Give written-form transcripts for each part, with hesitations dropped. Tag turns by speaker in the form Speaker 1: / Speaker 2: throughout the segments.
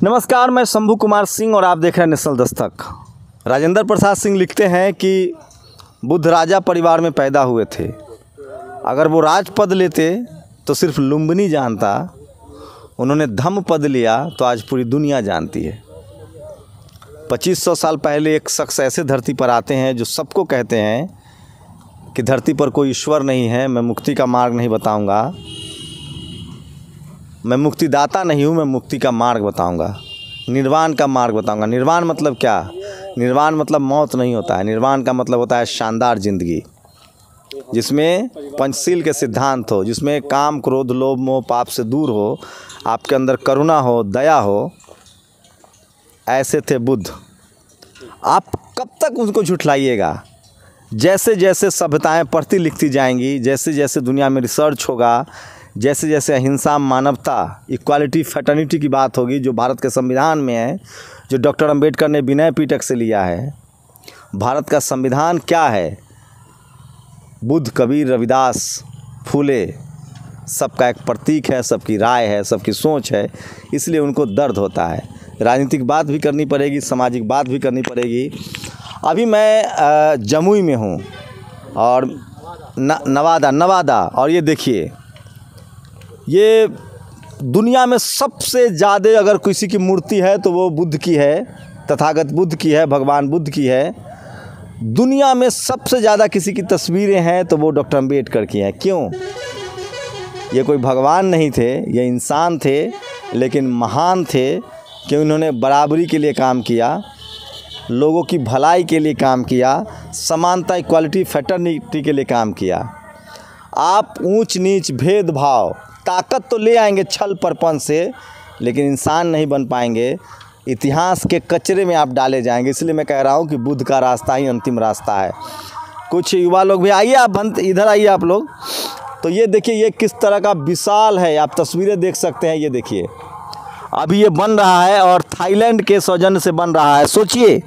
Speaker 1: नमस्कार, मैं शंभू कुमार सिंह और आप देख रहे हैं नेशनल दस्तक। राजेंद्र प्रसाद सिंह लिखते हैं कि बुद्ध राजा परिवार में पैदा हुए थे। अगर वो राजपद लेते तो सिर्फ लुम्बिनी जानता, उन्होंने धम्म पद लिया तो आज पूरी दुनिया जानती है। 2500 साल पहले एक शख्स ऐसे धरती पर आते हैं जो सबको कहते हैं कि धरती पर कोई ईश्वर नहीं है, मैं मुक्ति का मार्ग नहीं बताऊंगा, मैं मुक्तिदाता नहीं हूँ, मैं मुक्ति का मार्ग बताऊंगा, निर्वाण का मार्ग बताऊंगा। निर्वाण मतलब क्या? निर्वाण मतलब मौत नहीं होता है। निर्वाण का मतलब होता है शानदार ज़िंदगी जिसमें पंचशील के सिद्धांत हो, जिसमें काम क्रोध लोभ मोह पाप से दूर हो, आपके अंदर करुणा हो, दया हो। ऐसे थे बुद्ध। आप कब तक उनको झुठलाइएगा? जैसे जैसे सभ्यताएं पढ़ती लिखती जाएंगी, जैसे जैसे दुनिया में रिसर्च होगा, जैसे जैसे अहिंसा, मानवता, इक्वालिटी, फ्रेटर्निटी की बात होगी जो भारत के संविधान में है, जो डॉक्टर अंबेडकर ने विनय पिटक से लिया है। भारत का संविधान क्या है? बुद्ध, कबीर, रविदास, फूले, सबका एक प्रतीक है, सबकी राय है, सबकी सोच है, इसलिए उनको दर्द होता है। राजनीतिक बात भी करनी पड़ेगी, सामाजिक बात भी करनी पड़ेगी। अभी मैं जमुई में हूँ और नवादा, और ये देखिए, ये दुनिया में सबसे ज़्यादा अगर किसी की मूर्ति है तो वो बुद्ध की है, तथागत बुद्ध की है, भगवान बुद्ध की है। दुनिया में सबसे ज़्यादा किसी की तस्वीरें हैं तो वो डॉक्टर अंबेडकर की हैं। क्यों? ये कोई भगवान नहीं थे, ये इंसान थे, लेकिन महान थे कि उन्होंने बराबरी के लिए काम किया, लोगों की भलाई के लिए काम किया, समानता, इक्वालिटी, फ्रेटर्निटी के लिए काम किया। आप ऊंच नीच, भेदभाव, ताकत तो ले आएंगे छल परपन से, लेकिन इंसान नहीं बन पाएंगे। इतिहास के कचरे में आप डाले जाएंगे। इसलिए मैं कह रहा हूँ कि बुद्ध का रास्ता ही अंतिम रास्ता है। कुछ युवा लोग भी आइए, आप इधर आइए आप लोग। तो ये देखिए, ये किस तरह का विशाल है, आप तस्वीरें देख सकते हैं। ये देखिए, अभी ये बन रहा है और थाईलैंड के सौजन्य से बन रहा है। सोचिए,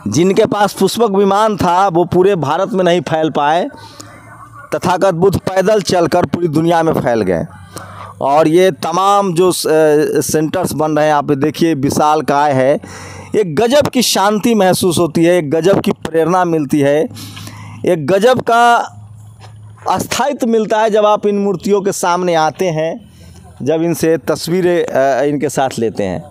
Speaker 1: जिनके पास पुष्पक विमान था वो पूरे भारत में नहीं फैल पाए, तथागत बुद्ध पैदल चलकर पूरी दुनिया में फैल गए। और ये तमाम जो सेंटर्स बन रहे हैं, आप देखिए, विशालकाय है। एक गजब की शांति महसूस होती है, एक गजब की प्रेरणा मिलती है, एक गजब का अस्थायित्व मिलता है जब आप इन मूर्तियों के सामने आते हैं, जब इनसे तस्वीरें इनके साथ लेते हैं।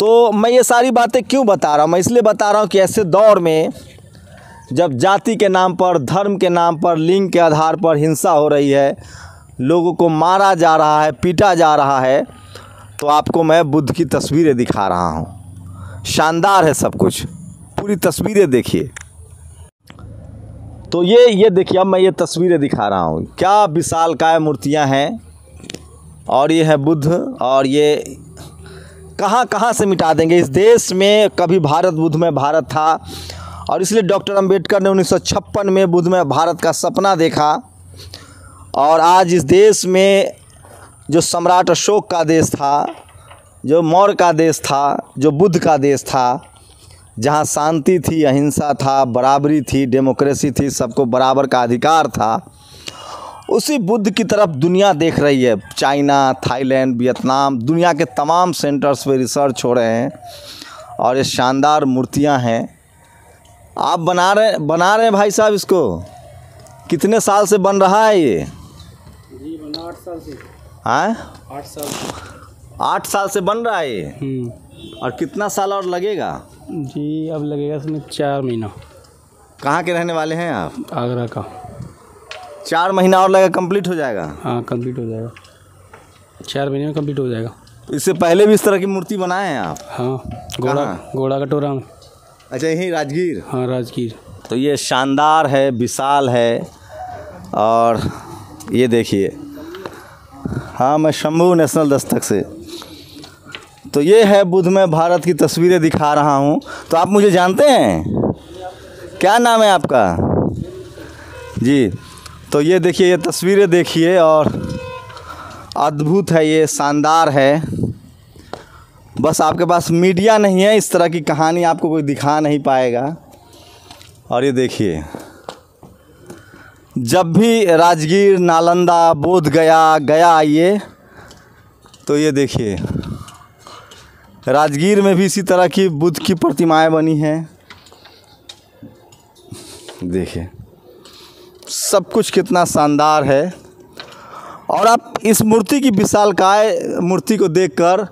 Speaker 1: तो मैं ये सारी बातें क्यों बता रहा हूँ? मैं इसलिए बता रहा हूँ कि ऐसे दौर में जब जाति के नाम पर, धर्म के नाम पर, लिंग के आधार पर हिंसा हो रही है, लोगों को मारा जा रहा है, पीटा जा रहा है, तो आपको मैं बुद्ध की तस्वीरें दिखा रहा हूँ। शानदार है सब कुछ, पूरी तस्वीरें देखिए। तो ये देखिए, अब मैं ये तस्वीरें दिखा रहा हूँ। क्या विशालकाय मूर्तियाँ हैं, और ये है बुद्ध। और ये कहाँ कहाँ से मिटा देंगे। इस देश में कभी भारत बुद्धमय भारत था, और इसलिए डॉक्टर अंबेडकर ने 1956 में बुद्धमय भारत का सपना देखा। और आज इस देश में जो सम्राट अशोक का देश था, जो मौर्य का देश था, जो बुद्ध का देश था, जहाँ शांति थी, अहिंसा था, बराबरी थी, डेमोक्रेसी थी, सबको बराबर का अधिकार था, उसी बुद्ध की तरफ दुनिया देख रही है। चाइना, थाईलैंड, वियतनाम, दुनिया के तमाम सेंटर्स पे रिसर्च हो रहे हैं, और ये शानदार मूर्तियाँ हैं। आप बना रहे हैं भाई साहब इसको? कितने साल से बन रहा है ये?
Speaker 2: जी बना 8 साल से।
Speaker 1: हाँ,
Speaker 2: 8 साल से।
Speaker 1: 8 साल से बन रहा है ये। और कितना साल और लगेगा?
Speaker 2: जी अब लगेगा इसमें 4 महीना।
Speaker 1: कहाँ के रहने वाले हैं आप?
Speaker 2: आगरा का।
Speaker 1: 4 महीना और लगेगा, कंप्लीट हो जाएगा?
Speaker 2: हाँ कंप्लीट हो जाएगा, 4 महीने में कंप्लीट हो जाएगा।
Speaker 1: इससे पहले भी इस तरह की मूर्ति बनाए हैं आप?
Speaker 2: हाँ, घोड़ा कटोरा में।
Speaker 1: अच्छा, यही राजगीर?
Speaker 2: हाँ राजगीर। तो
Speaker 1: ये शानदार है, विशाल है। और ये देखिए, हाँ, मैं शंभू नेशनल दस्तक से। तो ये है बुद्धमय भारत की तस्वीरें दिखा रहा हूँ। तो आप मुझे जानते हैं? क्या नाम है आपका? जी। तो ये देखिए, ये तस्वीरें देखिए, और अद्भुत है, ये शानदार है। बस आपके पास मीडिया नहीं है, इस तरह की कहानी आपको कोई दिखा नहीं पाएगा। और ये देखिए, जब भी राजगीर, नालंदा, बोध गया आइए, तो ये देखिए, राजगीर में भी इसी तरह की बुद्ध की प्रतिमाएं बनी हैं। देखिए सब कुछ कितना शानदार है। और आप इस मूर्ति की विशालकाय मूर्ति को देखकर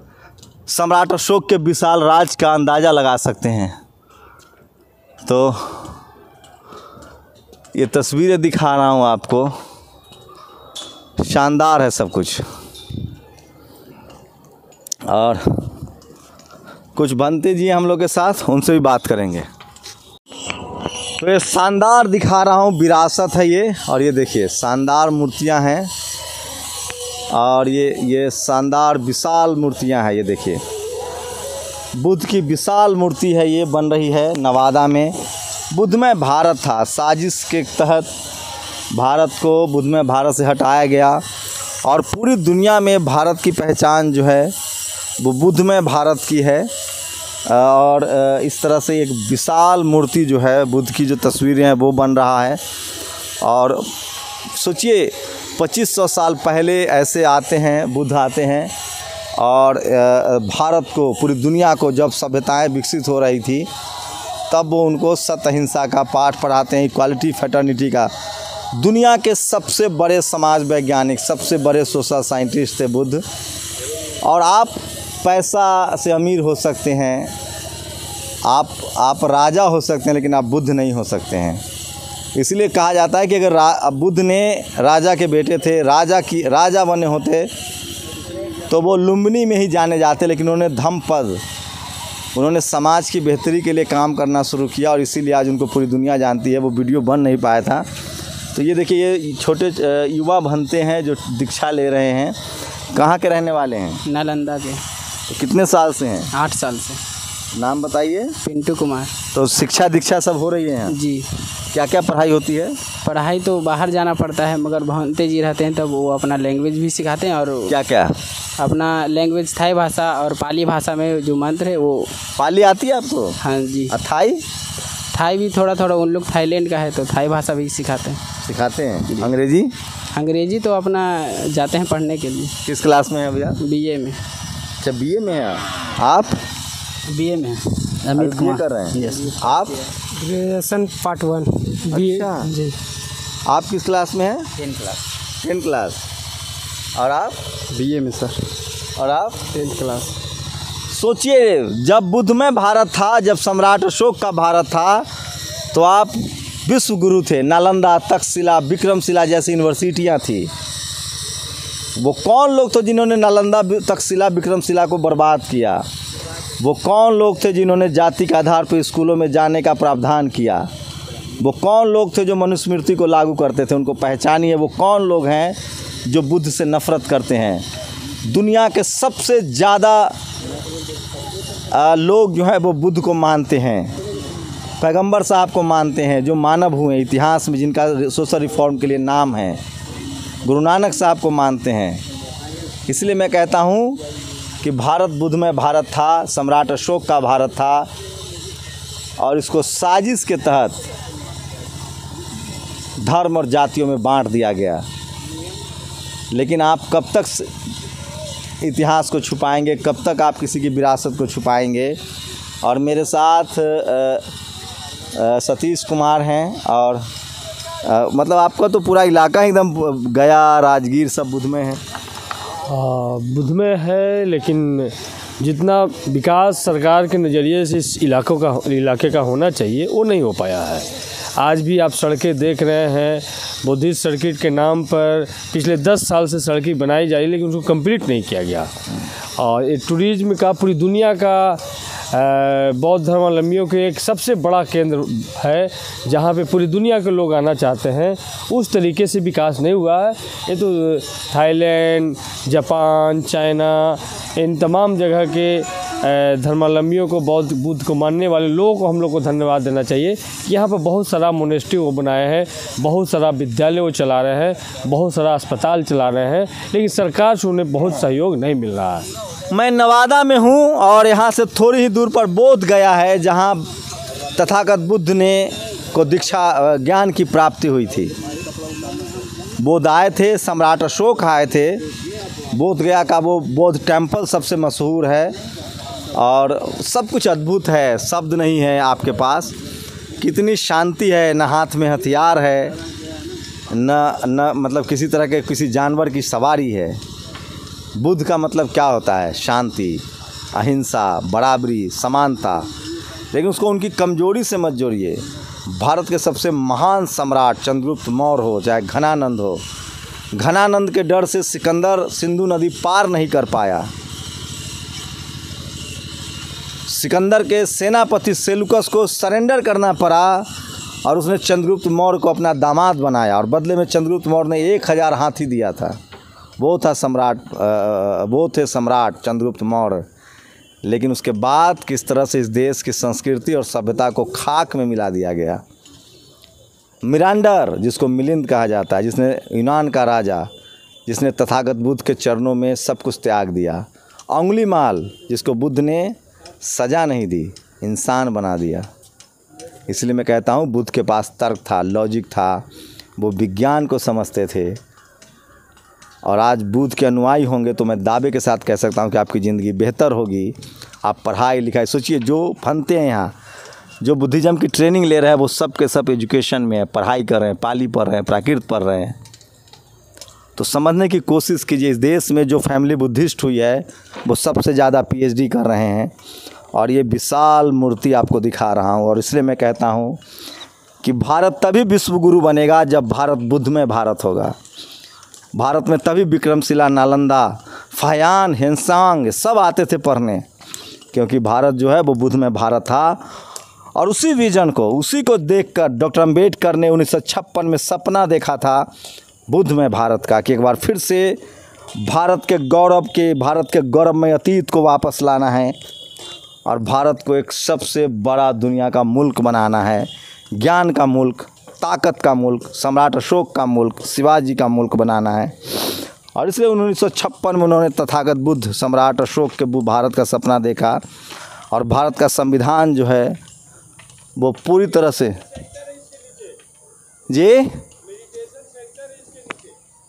Speaker 1: सम्राट अशोक के विशाल राज का अंदाज़ा लगा सकते हैं। तो ये तस्वीरें दिखा रहा हूँ आपको, शानदार है सब कुछ। और कुछ बनते जी हम लोग के साथ, उनसे भी बात करेंगे। तो ये शानदार दिखा रहा हूँ, विरासत है ये। और ये देखिए शानदार मूर्तियाँ हैं, और ये शानदार विशाल मूर्तियाँ हैं। ये देखिए बुद्ध की विशाल मूर्ति है, ये बन रही है नवादा में। बुद्धमय भारत था, साजिश के तहत भारत को बुद्धमय भारत से हटाया गया, और पूरी दुनिया में भारत की पहचान जो है वो बुद्धमय भारत की है। और इस तरह से एक विशाल मूर्ति जो है, बुद्ध की जो तस्वीरें हैं वो बन रहा है। और सोचिए 2500 साल पहले ऐसे आते हैं, बुद्ध आते हैं, और भारत को, पूरी दुनिया को जब सभ्यताएं विकसित हो रही थी, तब वो उनको सत्य अहिंसा का पाठ पढ़ाते हैं, इक्वालिटी फ्रेटर्निटी का। दुनिया के सबसे बड़े समाज वैज्ञानिक, सबसे बड़े सोशल साइंटिस्ट थे बुद्ध। और आप पैसा से अमीर हो सकते हैं, आप राजा हो सकते हैं, लेकिन आप बुद्ध नहीं हो सकते हैं। इसलिए कहा जाता है कि अगर बुद्ध ने राजा के बेटे थे, राजा बने होते तो वो लुम्बिनी में ही जाने जाते, लेकिन उन्होंने धम्मपद, उन्होंने समाज की बेहतरी के लिए काम करना शुरू किया, और इसीलिए आज उनको पूरी दुनिया जानती है। वो वीडियो बन नहीं पाया था। तो ये देखिए, ये छोटे युवा बनते हैं जो दीक्षा ले रहे हैं। कहाँ के रहने वाले हैं?
Speaker 2: नालंदा के।
Speaker 1: तो कितने साल से हैं?
Speaker 2: 8 साल से।
Speaker 1: नाम बताइए।
Speaker 2: पिंटू कुमार।
Speaker 1: तो शिक्षा दीक्षा सब हो रही है यहाँ?
Speaker 2: जी।
Speaker 1: क्या क्या पढ़ाई होती है?
Speaker 2: पढ़ाई तो बाहर जाना पड़ता है, मगर भंते जी रहते हैं तब वो अपना लैंग्वेज भी सिखाते हैं। और
Speaker 1: क्या क्या?
Speaker 2: अपना लैंग्वेज थाई भाषा और पाली भाषा में जो मंत्र है वो।
Speaker 1: पाली आती है आपको?
Speaker 2: हाँ जी।
Speaker 1: थाई?
Speaker 2: थाई भी थोड़ा थोड़ा, उन लोग थाईलैंड का है तो थाई भाषा भी सिखाते हैं।
Speaker 1: अंग्रेजी?
Speaker 2: अंग्रेजी तो अपना जाते हैं पढ़ने के लिए।
Speaker 1: किस क्लास में है भैया?
Speaker 2: बीए में।
Speaker 1: अच्छा बीए में है आप?
Speaker 2: बीए में अमित कुमार
Speaker 1: कर रहे हैं।
Speaker 2: यस।
Speaker 1: आप?
Speaker 2: Graduation part 1 BA.
Speaker 1: अच्छा
Speaker 2: जी।
Speaker 1: आप किस क्लास में हैं? 10 क्लास। और आप?
Speaker 2: बीए में सर।
Speaker 1: और आप?
Speaker 2: 10th class.
Speaker 1: सोचिए, जब बुद्धमय भारत था, जब सम्राट अशोक का भारत था, तो आप विश्व गुरु थे। नालंदा, तक्षशिला, विक्रमशिला जैसी यूनिवर्सिटियाँ थी। वो कौन लोग थे जिन्होंने नालंदा, तक्षशिला, विक्रमशिला को बर्बाद किया? वो कौन लोग थे जिन्होंने जाति के आधार पर स्कूलों में जाने का प्रावधान किया? वो कौन लोग थे जो मनुस्मृति को लागू करते थे? उनको पहचानिए। वो कौन लोग हैं जो बुद्ध से नफ़रत करते हैं? दुनिया के सबसे ज़्यादा लोग जो है वो बुद्ध को मानते हैं, पैगंबर साहब को मानते हैं, जो मानव हुए इतिहास में, जिनका सोशल रिफॉर्म के लिए नाम है। गुरु नानक साहब को मानते हैं। इसलिए मैं कहता हूँ कि भारत बुद्धमय भारत था, सम्राट अशोक का भारत था, और इसको साजिश के तहत धर्म और जातियों में बांट दिया गया। लेकिन आप कब तक इतिहास को छुपाएंगे? कब तक आप किसी की विरासत को छुपाएंगे? और मेरे साथ सतीश कुमार हैं, और मतलब आपका तो पूरा इलाका एकदम गया, राजगीर सब बुद्ध में है।
Speaker 3: बुद्ध में है, लेकिन जितना विकास सरकार के नज़रिए से इस इलाके का होना चाहिए वो नहीं हो पाया है। आज भी आप सड़कें देख रहे हैं, बुद्धिस्ट सर्किट के नाम पर पिछले 10 साल से सड़कें बनाई जा रही, लेकिन उसको कंप्लीट नहीं किया गया। और ये टूरिज़्म का पूरी दुनिया का बौद्ध धर्मावलंबियों के एक सबसे बड़ा केंद्र है, जहाँ पे पूरी दुनिया के लोग आना चाहते हैं। उस तरीके से विकास नहीं हुआ है। ये तो थाईलैंड, जापान, चाइना, इन तमाम जगह के धर्मावलंबियों को, बुद्ध को मानने वाले लोगों को हम लोग को धन्यवाद देना चाहिए। यहाँ पर बहुत सारा मोनेस्ट्री वो बनाए हैं, बहुत सारा विद्यालय वो चला रहे हैं, बहुत सारा अस्पताल चला रहे हैं, लेकिन सरकार से उन्हें बहुत सहयोग नहीं मिल रहा है।
Speaker 1: मैं नवादा में हूँ, और यहाँ से थोड़ी ही दूर पर बोध गया है, जहाँ तथागत बुद्ध ने को दीक्षा ज्ञान की प्राप्ति हुई थी। बोध आए थे, सम्राट अशोक आए थे। बोध गया का वो बौद्ध टेम्पल सबसे मशहूर है और सब कुछ अद्भुत है, शब्द नहीं है आपके पास। कितनी शांति है, न हाथ में हथियार है, न मतलब किसी तरह के किसी जानवर की सवारी है। बुद्ध का मतलब क्या होता है? शांति, अहिंसा, बराबरी, समानता। लेकिन उसको उनकी कमजोरी से मत जोड़िए। भारत के सबसे महान सम्राट चंद्रगुप्त मौर्य हो, चाहे घनानंद हो, घनानंद के डर से सिकंदर सिंधु नदी पार नहीं कर पाया। सिकंदर के सेनापति सेलुकस को सरेंडर करना पड़ा और उसने चंद्रगुप्त मौर्य को अपना दामाद बनाया और बदले में चंद्रगुप्त मौर्य ने 1000 हाथी दिया था। वो थे सम्राट चंद्रगुप्त मौर्य। लेकिन उसके बाद किस तरह से इस देश की संस्कृति और सभ्यता को खाक में मिला दिया गया। मिरांडर, जिसको मिलिंद कहा जाता है, जिसने यूनान का राजा, जिसने तथागत बुद्ध के चरणों में सब कुछ त्याग दिया। अंगुलीमाल, जिसको बुद्ध ने सज़ा नहीं दी, इंसान बना दिया। इसलिए मैं कहता हूँ बुद्ध के पास तर्क था, लॉजिक था, वो विज्ञान को समझते थे। और आज बुद्ध के अनुयायी होंगे तो मैं दावे के साथ कह सकता हूँ कि आपकी ज़िंदगी बेहतर होगी। आप पढ़ाई लिखाई, सोचिए जो फनते हैं यहाँ, जो बुद्धिज़्म की ट्रेनिंग ले रहे हैं, वो सब के सब एजुकेशन में है, पढ़ाई कर रहे हैं, पाली पढ़ रहे हैं, प्राकृत पढ़ रहे हैं। तो समझने की कोशिश कीजिए। इस देश में जो फैमिली बुद्धिस्ट हुई है वो सबसे ज़्यादा PhD कर रहे हैं। और ये विशाल मूर्ति आपको दिखा रहा हूँ। और इसलिए मैं कहता हूँ कि भारत तभी विश्व गुरु बनेगा जब भारत बुद्धमय भारत होगा। भारत में तभी विक्रमशिला, नालंदा, फायान, हेनसांग सब आते थे पढ़ने, क्योंकि भारत जो है वो बुद्धमय भारत था। और उसी विजन को, उसी को देखकर डॉक्टर अम्बेडकर ने 1956 में सपना देखा था बुद्धमय भारत का, कि एक बार फिर से भारत के गौरवमय अतीत को वापस लाना है और भारत को एक सबसे बड़ा दुनिया का मुल्क बनाना है, ज्ञान का मुल्क, ताकत का मुल्क, सम्राट अशोक का मुल्क, शिवाजी का मुल्क बनाना है। और इसलिए 1956 में उन्होंने तथागत बुद्ध, सम्राट अशोक के भारत का सपना देखा। और भारत का संविधान जो है वो पूरी तरह से जी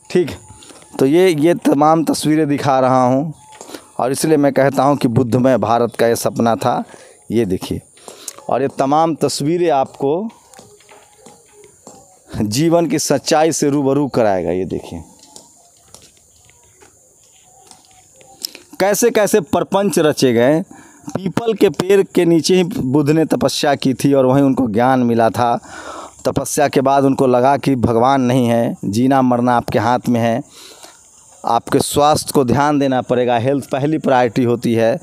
Speaker 1: ठीक। तो ये तमाम तस्वीरें दिखा रहा हूँ और इसलिए मैं कहता हूँ कि बुद्धमय भारत का ये सपना था। ये देखिए, और ये तमाम तस्वीरें आपको जीवन की सच्चाई से रूबरू कराएगा। ये देखिए कैसे कैसे प्रपंच रचे गए। पीपल के पेड़ के नीचे ही बुद्ध ने तपस्या की थी और वहीं उनको ज्ञान मिला था। तपस्या के बाद उनको लगा कि भगवान नहीं है, जीना मरना आपके हाथ में है, आपके स्वास्थ्य को ध्यान देना पड़ेगा, हेल्थ पहली प्रायोरिटी होती है।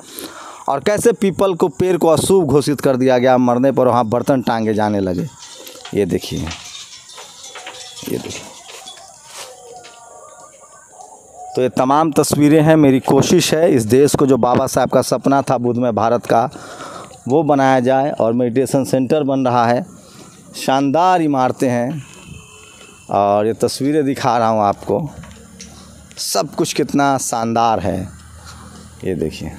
Speaker 1: और कैसे पीपल को, पेड़ को अशुभ घोषित कर दिया गया, मरने पर वहाँ बर्तन टांगे जाने लगे। ये देखिए, ये देखिए। तो ये तमाम तस्वीरें हैं। मेरी कोशिश है इस देश को, जो बाबा साहब का सपना था बुद्धमय भारत का, वो बनाया जाए। और मेडिटेशन सेंटर बन रहा है, शानदार इमारतें हैं और ये तस्वीरें दिखा रहा हूँ आपको। सब कुछ कितना शानदार है, ये देखिए।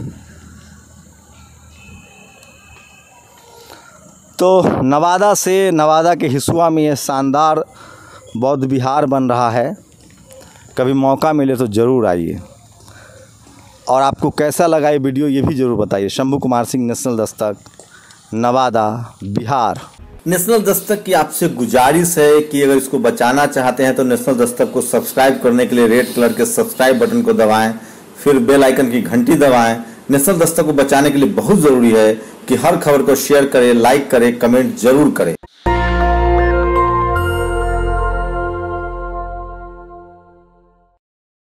Speaker 1: तो नवादा के हिसुआ में ये शानदार बौद्ध विहार बन रहा है। कभी मौका मिले तो ज़रूर आइए। और आपको कैसा लगा ये वीडियो, ये भी ज़रूर बताइए। शंभू कुमार सिंह, नेशनल दस्तक, नवादा, बिहार।
Speaker 4: नेशनल दस्तक की आपसे गुजारिश है कि अगर इसको बचाना चाहते हैं तो नेशनल दस्तक को सब्सक्राइब करने के लिए रेड कलर के सब्सक्राइब बटन को दबाएं, फिर बेल आइकन की घंटी दबाएं। नेशनल दस्तक को बचाने के लिए बहुत ज़रूरी है कि हर खबर को शेयर करें, लाइक करें, कमेंट जरूर करें।